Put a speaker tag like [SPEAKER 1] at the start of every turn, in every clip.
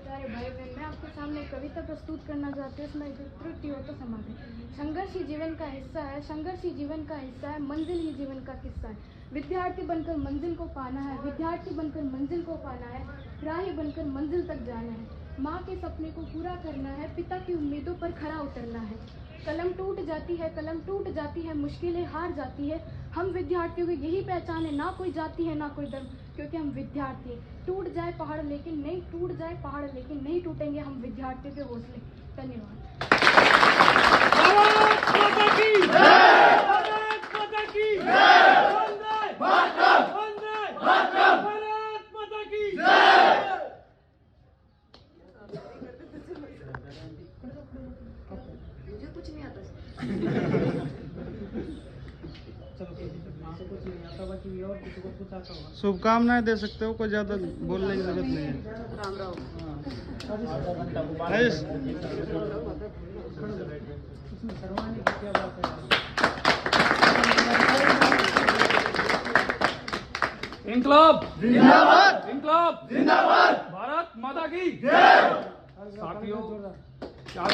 [SPEAKER 1] प्यारे भाई बहन, मैं आपके सामने एक कविता प्रस्तुत करना चाहती हूँ। इसमें त्रुटि हो तो क्षमा करें। संघर्ष ही जीवन का हिस्सा है, संघर्ष ही जीवन का हिस्सा है, मंजिल ही जीवन का किस्सा है। विद्यार्थी बनकर मंजिल को पाना है, विद्यार्थी बनकर मंजिल को पाना है, राही बनकर मंजिल तक जाना है। माँ के सपने को पूरा करना है, पिता की उम्मीदों पर खरा उतरना है। कलम टूट जाती है, कलम टूट जाती है, मुश्किलें हार जाती है। हम विद्यार्थियों की यही पहचान है, ना कोई जाति है ना कोई धर्म, क्योंकि हम विद्यार्थी हैं। टूट जाए पहाड़ लेकिन नहीं, टूट जाए पहाड़ लेकिन नहीं टूटेंगे हम विद्यार्थियों के हौसले। धन्यवाद।
[SPEAKER 2] मुझे कुछ नहीं आता।
[SPEAKER 3] शुभकामनाएं दे सकते हो, कोई ज्यादा बोलने की जरूरत नहीं है।
[SPEAKER 2] राम राम।
[SPEAKER 4] इंकलाब जिंदाबाद, इंकलाब जिंदाबाद, भारत माता की जय। साथियों, क्या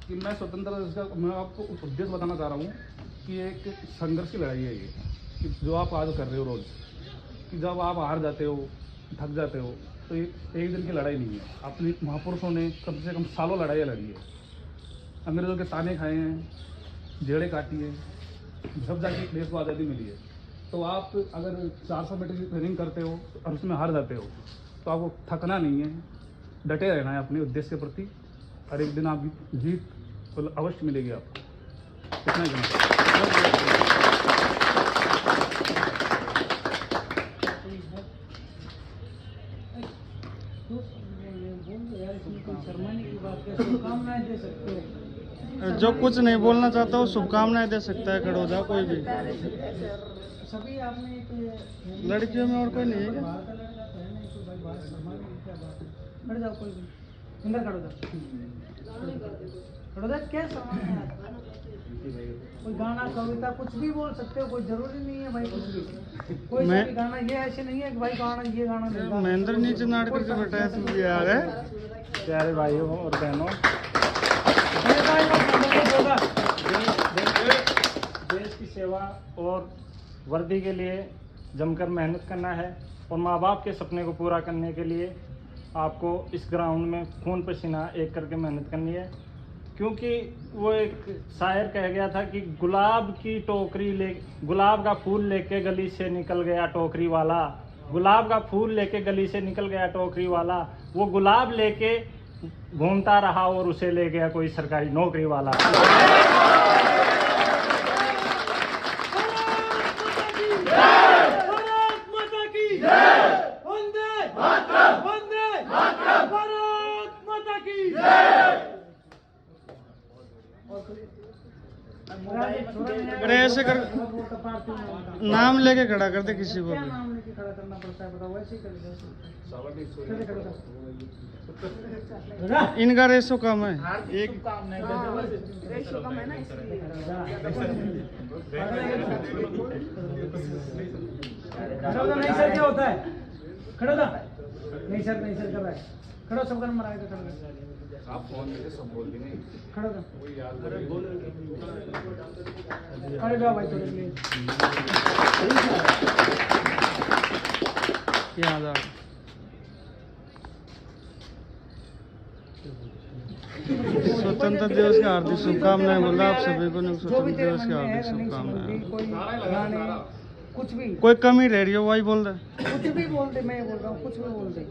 [SPEAKER 4] कि मैं स्वतंत्रता मैं आपको उद्देश्य बताना चाह रहा हूँ कि एक संघर्ष की लड़ाई है ये, कि जो आप आज कर रहे हो रोज, कि जब आप हार जाते हो, थक जाते हो, तो ये एक दिन की लड़ाई नहीं है। अपने महापुरुषों ने कम से कम सालों लड़ाइयाँ लड़ी है, अंग्रेजों के ताने खाए हैं, जेड़े काटी है, जब जाके देश को आज़ादी मिली है। तो आप अगर 400 मीटर की ट्रेनिंग करते हो और उसमें हार जाते हो, तो आपको थकना नहीं है, डटे रहना है अपने उद्देश्य के प्रति, और एक दिन आप जीत अवश्य मिलेगी आपको। इतना ही
[SPEAKER 5] शुभकामनाएं दे सकते हो।
[SPEAKER 3] जो कुछ नहीं बोलना चाहता वो शुभकामनाएं दे सकता है, खड़ो जा कोई भी।
[SPEAKER 5] सभी आपने एक
[SPEAKER 3] लड़कियों में और कोई नहीं है क्या?
[SPEAKER 5] बाहर का लड़का तो है नहीं, कोई भाई बाहर सम्मान की क्या बात है। खड़े जाओ, कोई भी अंदर खड़ो जाओ, खड़ो जाओ। क्या सवाल है? कोई गाना कविता कुछ भी बोल सकते हो, कोई जरूरी नहीं है भाई कुछ भी। कोई सा भी गाना, ये ऐसे नहीं है कि भाई गाना ये गाना नहीं।
[SPEAKER 3] महेंद्र नीचे नाट करके बैठा है, तू भी आ रहा है।
[SPEAKER 4] प्यारे भाइयों और बहनों, देश की सेवा और वर्दी के लिए जमकर मेहनत करना है, और माँ बाप के सपने को पूरा करने के लिए आपको इस ग्राउंड में खून पसीना एक करके मेहनत करनी है। क्योंकि वो एक शायर कह गया था कि गुलाब की टोकरी ले, गुलाब का फूल लेके गली से निकल गया टोकरी वाला, गुलाब का फूल लेके गली से निकल गया टोकरी वाला, वो गुलाब लेके घूमता रहा और उसे ले गया कोई सरकारी नौकरी वाला।
[SPEAKER 3] अरे ऐसे कर, नाम लेके खड़ा कर दे किसी को
[SPEAKER 5] क्या
[SPEAKER 3] भी।
[SPEAKER 5] नाम लेके खड़ा करना पड़ता है बताओ, वैसे ही कर दो।
[SPEAKER 3] इनका रेशो कम है, एक
[SPEAKER 2] रेशो कम है ना, इसलिए।
[SPEAKER 5] नहीं सर, क्या होता है? खड़ो था नहीं सर, नहीं सर कर रहा है। खड़ो, सबका नंबर आएगा, खड़ो
[SPEAKER 4] आप फोन में सब बोल दी नहीं,
[SPEAKER 5] खड़ो था।
[SPEAKER 4] अरे
[SPEAKER 5] अरे जाओ भाई, थोड़े प्लीज
[SPEAKER 3] याद आ। स्वतंत्रता दिवस की हार्दिक शुभकामनाएं बोल रहा आप सभी को। स्वतंत्रता दिवस की हार्दिक शुभकामनाएं।
[SPEAKER 5] कोई गाने कुछ भी,
[SPEAKER 3] कोई कमी रह रही हो वही बोल रहे।
[SPEAKER 5] कुछ भी बोल दे, मैं बोल रहा हूँ, कुछ भी बोल दे।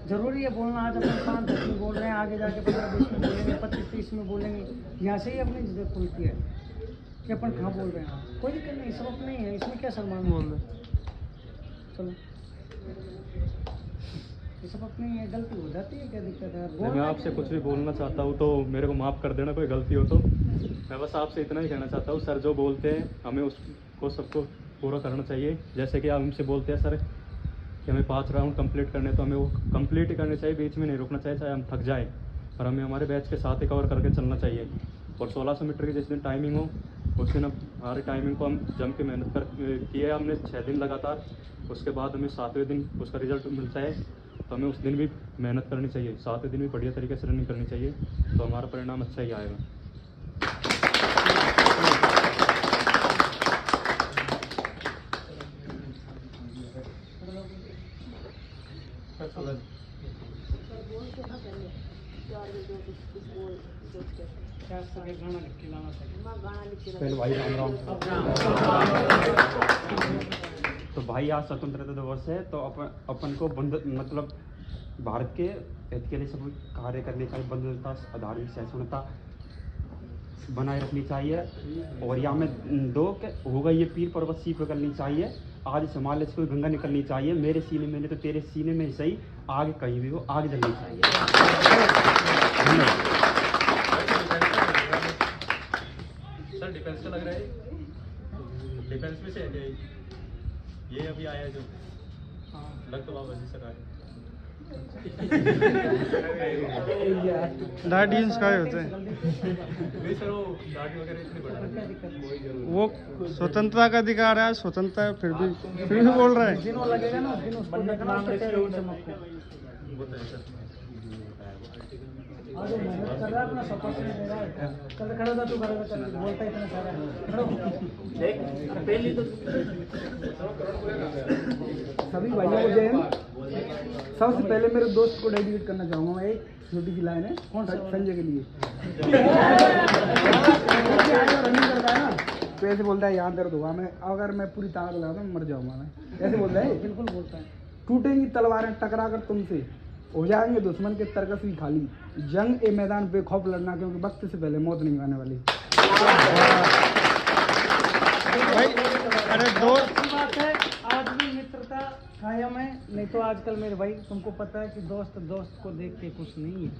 [SPEAKER 5] जरूरी है बोलना। आज अपन 5-10 में बोल रहे हैं, आगे जाके 15-20 में बोलेंगे, 25-30 में बोलेंगे। यहाँ से ही अपनी जरूरत खुलती है कि अपन कहाँ बोल रहे हैं। कोई दिक्कत नहीं, सब अपने ही है, इसमें क्या सलमान
[SPEAKER 3] बोल रहे।
[SPEAKER 5] चलो, ये सब अपनी है, गलती हो जाती है, क्या दिक्कत है?
[SPEAKER 6] मैं आपसे कुछ भी बोलना चाहता हूँ तो मेरे को माफ़ कर देना, कोई गलती हो तो। मैं बस आपसे इतना ही कहना चाहता हूँ, सर जो बोलते हैं हमें उसको सबको पूरा करना चाहिए। जैसे कि आप हमसे बोलते हैं सर कि हमें 5 राउंड कंप्लीट करने, तो हमें वो कंप्लीट ही करने चाहिए, बीच में नहीं रुकना चाहिए, चाहे हम थक जाएँ, और हमें हमारे बैच के साथ ही कवर करके चलना चाहिए। और 1600 मीटर की जिस दिन टाइमिंग हो उस दिन हमारे टाइमिंग को हम जम के मेहनत कर किए हमने 6 दिन लगातार। उसके बाद हमें 7वें दिन उसका रिजल्ट मिलता है, तो हमें उस दिन भी मेहनत करनी चाहिए, 7वें दिन भी बढ़िया तरीके से रनिंग करनी चाहिए, तो हमारा परिणाम अच्छा ही आएगा।
[SPEAKER 5] क्या सके गाना लिख के लाना चाहिए।
[SPEAKER 2] गाना लिख के
[SPEAKER 7] पहले भाई राम राम। तो भाई आज स्वतंत्रता दिवस है, तो अपन को मतलब भारत के हित के लिए सब कार्य करने चाहिए, बंधुता धार्मिक सहिष्णुता बनाए रखनी चाहिए। और यहाँ में दो के होगा ये पीर पर्वत सीख करनी चाहिए। आज इस हिमालय से कोई गंगा निकलनी चाहिए, मेरे सीने में नहीं तो तेरे सीने में सही, आगे कहीं भी हो आगे जलनी चाहिए।
[SPEAKER 6] सर डिफेंस का लग रहा है, डिफेंस में से है ये अभी आया है जो लग तो बाबा जी सर आए।
[SPEAKER 3] दाढ़ी जींस का होते हैं
[SPEAKER 6] नहीं सर वो दाढ़ी वगैरह इतनी बढ़ा
[SPEAKER 3] वो स्वतंत्रता का अधिकार है, स्वतंत्रता है, फिर भी बोल रहा है।
[SPEAKER 5] दिन वो लगेगा ना, उस दिन उसको देखना उसका चेहरे की चमक को। आज वो मेहनत कर रहा है, अपना सपोर्ट नहीं दे रहा है। कल खड़ा था तू करेगा, चल बोलता इतना सारा खड़ो। पहली तो सभी भाइयों को जय हिंद। सबसे पहले मेरे दोस्त को डेडिकेट करना चाहूँगा मैं एक छोटी सी लाइन है। कौन सा? संजय के लिए। रनिंग करता है ना तो ऐसे बोलता है यहाँ दर्द होगा, मैं अगर मैं पूरी ताकत लगाता हूँ मर जाऊँगा मैं, ऐसे बोलता है। बिल्कुल बोलता है। टूटेंगी तलवारें टकरा कर तुमसे, हो जाएंगे दुश्मन के तरकस भी खाली, जंग ए मैदान बेखौफ लड़ना, क्योंकि वक्त से पहले मौत नहीं आने वाली।
[SPEAKER 3] अरे दो
[SPEAKER 5] अच्छी बात है, आज भी मित्रता कायम है। नहीं तो आजकल मेरे भाई तुमको पता है कि दोस्त दोस्त को देख के कुछ नहीं है।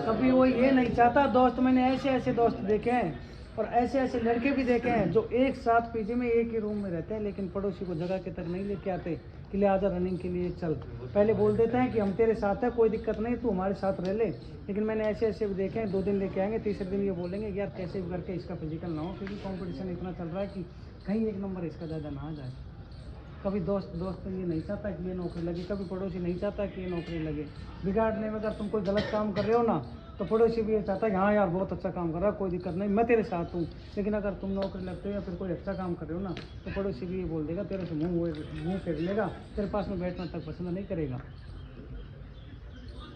[SPEAKER 5] कभी वो ये नहीं चाहता दोस्त, मैंने ऐसे ऐसे दोस्त देखे हैं और ऐसे ऐसे लड़के भी देखे हैं जो एक साथ पीजी में एक ही रूम में रहते हैं, लेकिन पड़ोसी को जगह के तक नहीं लेके आते कि ले आजा रनिंग के लिए चल। पहले बोल देते हैं कि हम तेरे साथ है, कोई दिक्कत नहीं, तू हमारे साथ रह ले। लेकिन मैंने ऐसे ऐसे भी देखे हैं, 2 दिन लेके आएंगे, तीसरे दिन ये बोलेंगे कि यार कैसे भी करके इसका फिजिकल ना हो, क्योंकि कंपटीशन इतना चल रहा है कि कहीं एक नंबर इसका ज़्यादा ना आ जाए। कभी दोस्त ये नहीं चाहता कि ये नौकरी लगे, कभी पड़ोसी नहीं चाहता कि ये नौकरी लगे। बिगाड़ने में अगर तुम कोई गलत काम कर रहे हो ना तो पड़ोसी भी ये चाहता है कि हाँ यार बहुत अच्छा काम कर रहा है, कोई दिक्कत नहीं, मैं तेरे साथ हूँ। लेकिन अगर तुम नौकरी लगते हो या फिर कोई अच्छा काम कर रहे हो ना तो पड़ोसी भी ये बोल देगा, तेरे से मुँह फेर लेगा, तेरे पास में बैठना तक पसंद नहीं करेगा।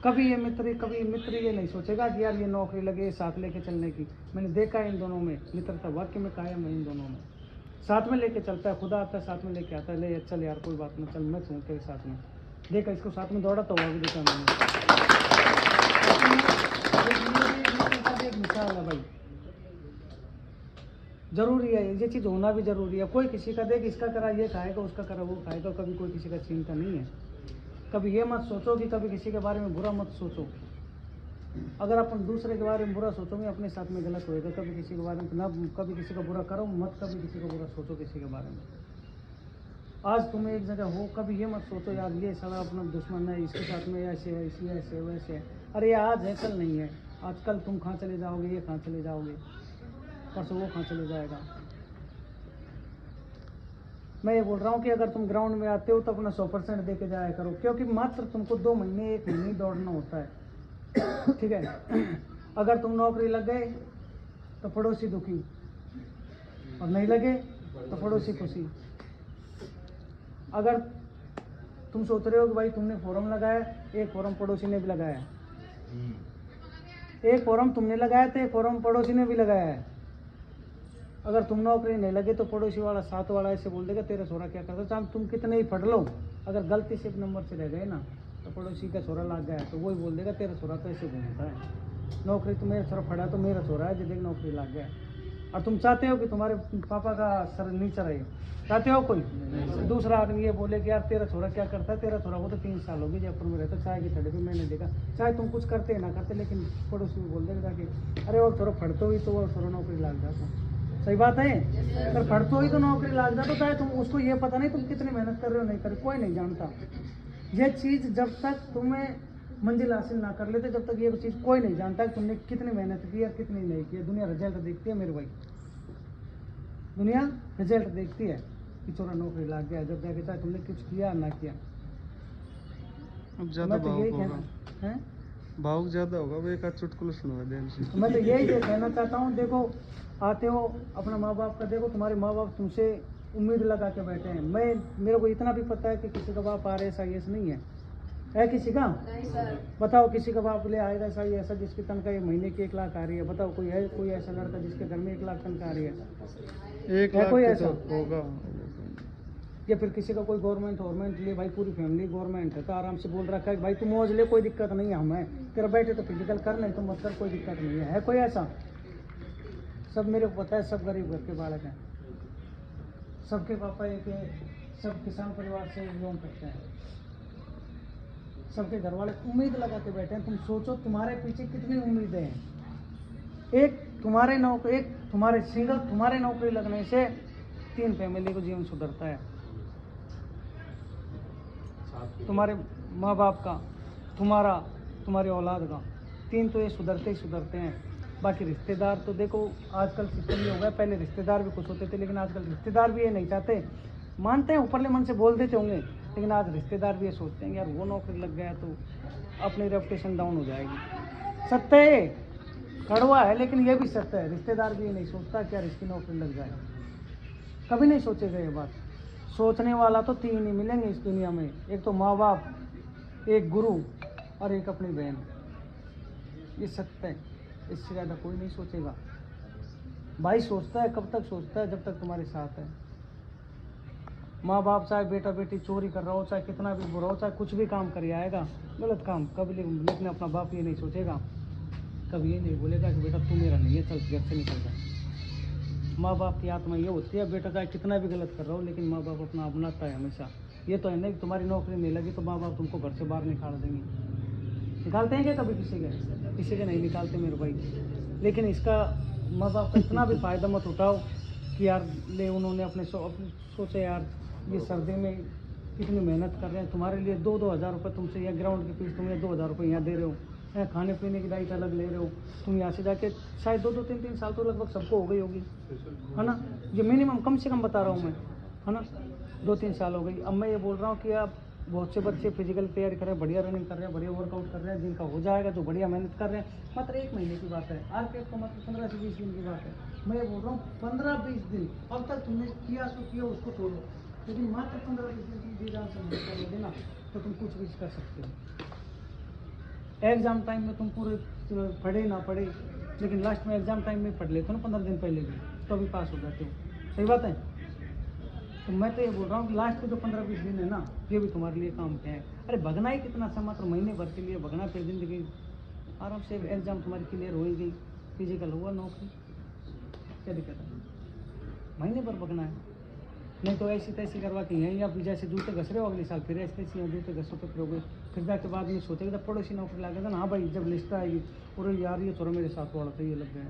[SPEAKER 5] कभी मित्र ये नहीं सोचेगा कि यार ये नौकरी लगे साथ लेके चलने की। मैंने देखा है इन दोनों में मित्रता वाक्य में कायम है। इन दोनों में साथ में लेके चलता है, खुदा आता है साथ में लेके आता है, ले चल यार कोई बात नहीं, चल मैं हूँ तेरे साथ में। देखा इसको साथ में दौड़ा तो हुआ भी देखा मैंने। एक मिसाल है भाई, जरूरी है ये चीज़ होना भी जरूरी है। कोई किसी का देख इसका करा ये खाएगा, उसका करा वो खाएगा, कभी कोई किसी का चिंता नहीं है। कभी ये मत सोचो कि कभी किसी के बारे में बुरा मत सोचो। अगर अपन दूसरे के बारे में बुरा सोचोगे अपने साथ में गलत होएगा। कभी किसी के बारे में ना, कभी किसी का बुरा करो मत, कभी किसी का बुरा सोचो किसी के बारे में। आज तुम एक जगह हो, कभी ये मत सोचो यार ये साला अपना दुश्मन है, इसके साथ में ऐसे है, इसलिए ऐसे वैसे है। अरे आज है कल नहीं है, आज कल तुम कहाँ चले जाओगे, ये कहाँ चले जाओगे, परसों वो कहाँ चले जाएगा। मैं ये बोल रहा हूँ कि अगर तुम ग्राउंड में आते हो तो अपना 100% दे के जाया करो, क्योंकि मात्र तुमको 2 महीने 1 महीने दौड़ना होता है। ठीक है। अगर तुम नौकरी लग गए तो पड़ोसी दुखी, और नहीं लगे तो पड़ोसी खुशी। अगर तुम सोच रहे हो कि भाई तुमने फॉर्म लगाया, एक फॉर्म पड़ोसी ने भी लगाया, एक फॉर्म तुमने लगाया तो एक फॉर्म पड़ोसी ने भी लगाया है। अगर तुम नौकरी नहीं लगे तो पड़ोसी वाला साथ वाला ऐसे बोल देगा तेरा छोरा क्या करता, चाहे तुम कितने ही पढ़ लो, अगर गलती से 1 नंबर से रह गए ना तो पड़ोसी का छोरा लग गया तो वही बोल देगा तेरा छोरा तो ऐसे घूमता है। नौकरी तो मेरा छोरा पढ़ा तो मेरा छोरा है, जब नौकरी लग गया। और तुम चाहते हो कि तुम्हारे पापा का सर नीचा रहे, चाहते हो? कोई दूसरा आदमी ये बोले कि यार तेरा छोरा क्या करता है, तेरा छोरा वो तो 3 साल हो गए जयपुर में रहता, चाय की थड़ी पे मैंने देखा, चाहे तुम कुछ करते ना करते, लेकिन पड़ोसी बोल देगा कि अरे वो छोरा पढ़ते हुई तो वो छोरा नौकरी लग जाता। सही बात है। अगर पढ़ते हुई तो नौकरी लग जाता, चाहे तुम उसको ये पता नहीं तुम कितनी मेहनत कर रहे हो नहीं कर रहे, कोई नहीं जानता। ये चीज़ जब तक तुम्हें मंजिल हासिल ना कर लेते, जब तक ये चीज़ कोई नहीं जानता कि तुमने कितनी मेहनत की है कितनी नहीं की है। दुनिया रिजल्ट देखती है मेरे भाई। दुनिया रिजल्ट देखती है कि छोरा नौकरी लग गया, जब जाके चाहे तुमने कुछ किया ना किया।
[SPEAKER 3] अब ज्यादा
[SPEAKER 5] मैं तो यही
[SPEAKER 3] भावुक
[SPEAKER 5] कहना
[SPEAKER 3] होगा,
[SPEAKER 5] है,
[SPEAKER 3] भावुक ज्यादा होगा, वो एक आध चुटकुला सुनवा दे इनसे।
[SPEAKER 5] तो मैं तो यही कहना चाहता हूँ, देखो आते हो अपना माँ बाप का, देखो तुम्हारे माँ बाप तुमसे उम्मीद लगा के बैठे हैं। मेरे को इतना भी पता है कि किसी का बाप RS-IS नहीं है किसी का?
[SPEAKER 2] नहीं सर।
[SPEAKER 5] बताओ किसी का बाप ले आएगा ऐसा जिसकी तनख्वाह ये महीने की 1 लाख आ रही है? बताओ कोई है कोई ऐसा लड़का जिसके घर में 1 लाख तनख्वाह आ रही है?
[SPEAKER 3] 1
[SPEAKER 5] है
[SPEAKER 3] लाख
[SPEAKER 5] कोई
[SPEAKER 3] की
[SPEAKER 5] ऐसा?
[SPEAKER 3] तो होगा।
[SPEAKER 5] या फिर किसी का कोई गवर्नमेंट ले, भाई पूरी फैमिली गवर्नमेंट है तो आराम से बोल रखा है कि भाई तू मौज ले, कोई दिक्कत नहीं है हमें, तेरा बैठे तो फिजिकल कर, नहीं तो मत कर, कोई दिक्कत नहीं है कोई ऐसा? सब मेरे को पता है, सब गरीब घर के बालक हैं, सबके पापा एक है, सब किसान परिवार से बिलोंग करते हैं, सबके घर वाले उम्मीद लगा के बैठे हैं। तुम सोचो तुम्हारे पीछे कितनी उम्मीदें हैं। एक तुम्हारे नौकरी लगने से 3 फैमिली को जीवन सुधरता है, तुम्हारे माँ बाप का, तुम्हारी औलाद का, 3 तो ये सुधरते ही सुधरते हैं। बाकी रिश्तेदार तो देखो आजकल सिस्टम ये हो गया, पहले रिश्तेदार भी कुछ होते थे, लेकिन आजकल रिश्तेदार भी ये नहीं चाहते, मानते हैं ऊपरले मन से बोल देते होंगे, लेकिन आज रिश्तेदार भी ये सोचते हैं यार वो नौकरी लग गया तो अपनी रेपुटेशन डाउन हो जाएगी। सत्य है, कड़वा है, लेकिन ये भी सत्य है। रिश्तेदार भी ये नहीं सोचता कि यार इसकी नौकरी लग जाए, कभी नहीं सोचेगा ये बात। सोचने वाला तो 3 ही मिलेंगे इस दुनिया में, एक तो माँ बाप, एक गुरु और एक अपनी बहन। ये सत्य है, इससे ज़्यादा कोई नहीं सोचेगा। भाई सोचता है, कब तक सोचता है? जब तक तुम्हारे साथ है। माँ बाप चाहे बेटा बेटी चोरी कर रहा हो, चाहे कितना भी बुरा हो, चाहे कुछ भी काम कर आएगा गलत काम कभी, लेकिन अपना बाप ये नहीं सोचेगा, कभी ये नहीं बोलेगा कि बेटा तू मेरा नहीं है, चल घर से निकल जा। माँ बाप की आत्मा ये होती है, बेटा चाहे कितना भी गलत कर रहा हो, लेकिन माँ बाप अपना अपनाता है हमेशा। ये तो है नहीं कि तुम्हारी नौकरी नहीं लगी तो माँ बाप तुमको घर से बाहर निकाल देंगे। निकालते हैं क्या कभी किसी के नहीं निकालते मेरे भाई। लेकिन इसका माँ बाप का इतना भी फ़ायदा मत उठाओ कि यार ले उन्होंने अपने सोचे यार ये सर्दी में कितनी मेहनत कर रहे हैं तुम्हारे लिए, 2-2 हज़ार रुपये तुमसे, या ग्राउंड की फीस तुम्हें 2 हज़ार रुपये यहाँ दे रहे हो, या खाने पीने की डाइट अलग ले रहे हो तुम, यहाँ से जाके शायद 2-2, 3-3 साल तो लगभग सबको हो गई होगी, है ना? ये मिनिमम कम से कम बता रहा हूँ मैं, है ना? 2-3 साल हो गई। अब मैं ये बोल रहा हूँ कि आप बहुत से बच्चे फिजिकल तैयारी कर रहे हैं, बढ़िया रनिंग कर रहे हैं, बढ़िया वर्कआउट कर रहे हैं, जिनका हो जाएगा, जो बढ़िया मेहनत कर रहे हैं, मात्र 1 महीने की बात है। RPF को मात्र 15 से 20 दिन की बात है। मैं ये बोल रहा हूँ 15-20 दिन, अब तक तुमने किया सो किया, उसको छोड़ो, लेकिन मात्र 15-20 दिन की जी जान से मेहनत करोगे ना तो तुम कुछ भी कर सकते हो। एग्ज़ाम टाइम में तुम पूरे पढ़े ना पढ़े, लेकिन लास्ट में एग्ज़ाम टाइम में पढ़ लेते हो ना 15 दिन पहले भी, तो अभी पास हो जाते हो। सही बात है? तो मैं तो ये बोल रहा हूँ कि लास्ट के जो 15-20 दिन है ना, ये भी तुम्हारे लिए काम के हैं। अरे भगना ही कितना सा, मात्र महीने भर के लिए भगना, फिर जिंदगी आराम से एग्ज़ाम तुम्हारी क्लियर हो ही गई, फिजिकल हुआ, नौकरी, क्या दिक्कत है? महीने भर भगना है, नहीं तो ऐसी तैसी करवा के यहीं आप जैसे जूते घस रहे हो, अगले साल फिर ऐसे तैसी जूते घसो तो फिर हो गए, फिर जाके बाद में सोचेगा जब पड़ोसी नौकरी लगा ना, हाँ भाई जब लिस्ट आएगी और यार ये छोरा मेरे साथ वाला था, ये लग गया,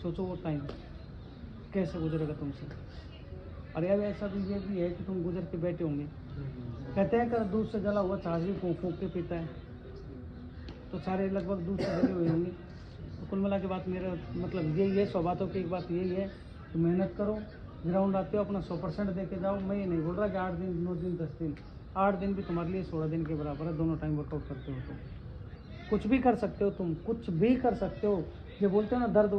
[SPEAKER 5] सोचो वो टाइम कैसे गुजरेगा तुमसे। अरे यार ऐसा भी ये भी है कि तुम गुजर के बैठे होंगे, कहते हैं कर दूध से जला हुआ छाछ भी फूंक फूंक के पीता है, तो सारे लगभग दूध से जले हुए होंगे। तो कुल मिला के बात मेरा मतलब यही है, 100 बातों की एक बात यही है कि मेहनत करो, ग्राउंड आते हो अपना 100% दे के जाओ। मैं ये नहीं बोल रहा कि 8 दिन 9 दिन 10 दिन, 8 दिन भी तुम्हारे लिए 16 दिन के बराबर है, दोनों टाइम वर्कआउट करते हो तो कुछ भी कर सकते हो, तुम कुछ भी कर सकते हो। ये बोलते हो ना दर्द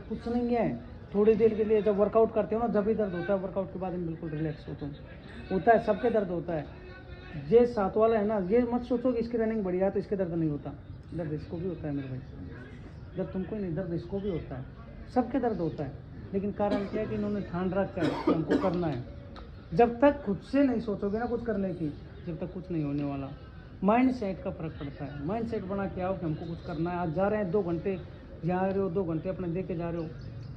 [SPEAKER 5] कुछ नहीं है, थोड़ी देर के लिए जब वर्कआउट करते हो ना जब भी दर्द होता है, वर्कआउट के बाद में बिल्कुल रिलैक्स हो तुम, होता है, सबके दर्द होता है। ये साथ वाला है ना, ये मत सोचो कि इसकी रनिंग बढ़िया है तो इसके दर्द नहीं होता, दर्द इसको भी होता है मेरे भाई, दर्द तुमको ही नहीं, दर्द इसको भी होता है, सबके दर्द होता है। लेकिन कारण क्या है कि इन्होंने ठान रखा है कि हमको करना है। जब तक खुद से नहीं सोचोगे ना कुछ करने की, जब तक कुछ नहीं होने वाला। माइंड सेट का फ़र्क पड़ता है, माइंड सेट बना के आओ कि हमको कुछ करना है। आज जा रहे हैं 2 घंटे, जा रहे हो 2 घंटे अपने दे के जा रहे हो,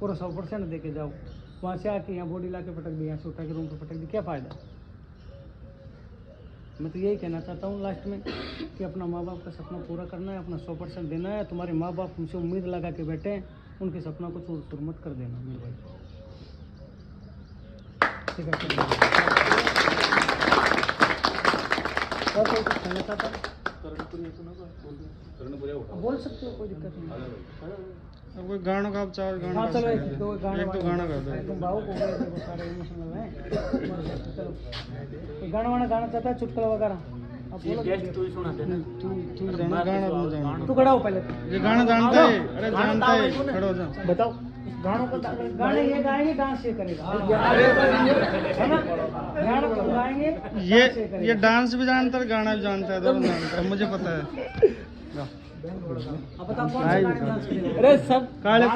[SPEAKER 5] पूरा 100% दे के जाओ, वहाँ से आके यहाँ बॉडी ला के पटक दी, यहाँ से उठा के रूम पर पटक दी, क्या फ़ायदा। मैं तो यही कहना चाहता हूँ लास्ट में कि अपना माँ बाप का सपना पूरा करना है, अपना 100% देना है। तुम्हारे माँ बाप तुमसे उम्मीद लगा के बैठे हैं, उनके सपना को चूर मत कर देना मेरे भाई। ठीक है, और कोई कुछ कहना चाहता है? बोल सकते हो, कोई दिक्कत नहीं।
[SPEAKER 3] अब कोई गानों का आप चाहो गाना
[SPEAKER 5] हाँ
[SPEAKER 3] गा
[SPEAKER 5] चलो
[SPEAKER 3] सकते
[SPEAKER 5] एक दो
[SPEAKER 3] हैं।
[SPEAKER 5] गाने
[SPEAKER 3] एक दो गाना गा दो।
[SPEAKER 5] तुम भावुक हो गए थे, वो सारे इमोशनल हैं। चलो कोई गाना वाना गाना चाहता है, चुटकुला वगैरह अब बोलो।
[SPEAKER 3] तू जाना गाना तू जाना।
[SPEAKER 5] तू खड़ा हो पहले।
[SPEAKER 3] ये गाना जानता है, अरे जानता है, खड़ा हो जा।
[SPEAKER 5] बताओ गानों को, गाने ये गाएंगे, डांस ये करेगा, है ना? गाना तो गाएंगे, डांस ये करेगा।
[SPEAKER 3] ये डांस भी जानता है, गाना भी जानता है, दोनों जानता है, मुझे पता है।
[SPEAKER 5] अब बताओ कौन सा गाना डांस करेगा?
[SPEAKER 3] अरे सब काले